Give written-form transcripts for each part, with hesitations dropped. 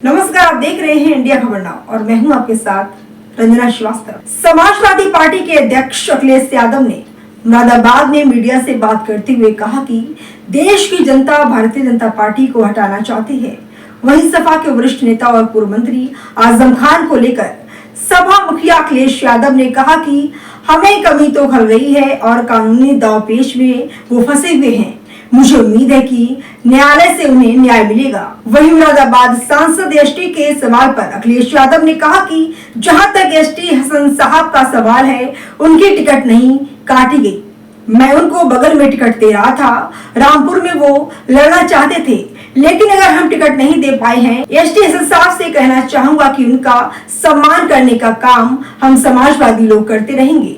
नमस्कार, आप देख रहे हैं इंडिया खबर नाउ और मैं हूं आपके साथ रंजना श्रीवास्तव। समाजवादी पार्टी के अध्यक्ष अखिलेश यादव ने मुरादाबाद में मीडिया से बात करते हुए कहा कि देश की जनता भारतीय जनता पार्टी को हटाना चाहती है। वहीं सपा के वरिष्ठ नेता और पूर्व मंत्री आजम खान को लेकर सभा मुखिया अखिलेश यादव ने कहा कि हमें कमी तो खल रही है और कानूनी दांवपेच में वो फंसे हुए हैं। मुझे उम्मीद है कि न्यायालय से उन्हें न्याय मिलेगा। वहीं मुरादाबाद सांसद एसटी के सवाल पर अखिलेश यादव ने कहा कि जहां तक एसटी हसन साहब का सवाल है, उनकी टिकट नहीं काटी गई। मैं उनको बगल में टिकट दे रहा था। रामपुर में वो लड़ना चाहते थे, लेकिन अगर हम टिकट नहीं दे पाए हैं, एसटी हसन साहब से कहना चाहूंगा कि उनका सम्मान करने का काम हम समाजवादी लोग करते रहेंगे।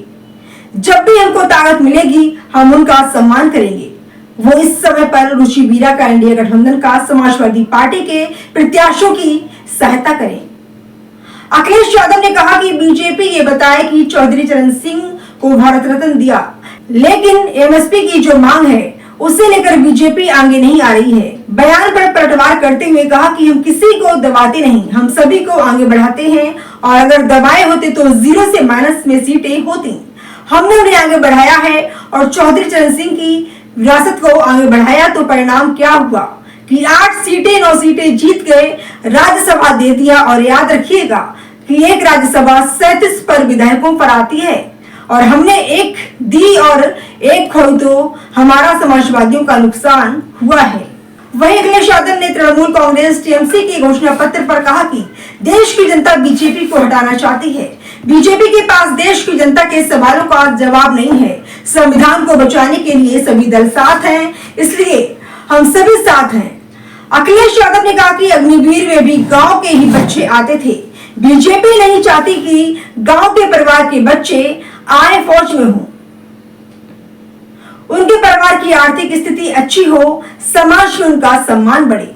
जब भी हमको ताकत मिलेगी, हम उनका सम्मान करेंगे। वो इस समय पर रुचि बीरा का इंडिया गठबंधन का समाजवादी पार्टी के प्रत्याशियों की सहायता करें। अखिलेश यादव ने कहा कि बीजेपी ये बताए कि चौधरी चरण सिंह को भारत रत्न दिया, लेकिन एमएसपी की जो मांग है उसे लेकर बीजेपी आगे नहीं आ रही है। बयान पर पलटवार करते हुए कहा कि हम किसी को दबाते नहीं, हम सभी को आगे बढ़ाते हैं और अगर दबाए होते तो 0 से माइनस में सीटें होती। हमने उन्हें आगे बढ़ाया है और चौधरी चरण सिंह की विरासत को आगे बढ़ाया तो परिणाम क्या हुआ कि 8 सीटें 9 सीटें जीत गए, राज्यसभा दे दिया। और याद रखिएगा कि एक राज्यसभा 37 पर विधायकों पर आती है और हमने एक दी और एक खोई तो हमारा समाजवादियों का नुकसान हुआ है। वहीं अखिलेश यादव ने तृणमूल कांग्रेस टीएमसी के घोषणा पत्र पर कहा कि देश की जनता बीजेपी को हटाना चाहती है। बीजेपी के पास देश की जनता के सवालों का जवाब नहीं है। संविधान को बचाने के लिए सभी दल साथ हैं, इसलिए हम सभी साथ हैं। अखिलेश यादव ने कहा कि अग्निवीर में भी गांव के ही बच्चे आते थे। बीजेपी नहीं चाहती कि गांव के परिवार के बच्चे आए फौज में हो, उनके परिवार की आर्थिक स्थिति अच्छी हो, समाज में उनका सम्मान बढ़े,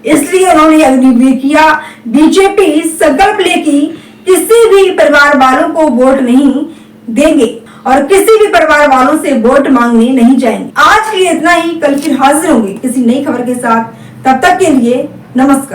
इसलिए उन्होंने अग्निवीर किया। बीजेपी संकल्प ले कि किसी भी परिवार वालों को वोट नहीं देंगे और किसी भी परिवार वालों से वोट मांगने नहीं जाएंगे। आज के लिए इतना ही, कल फिर हाजिर होंगे किसी नई खबर के साथ। तब तक के लिए नमस्कार।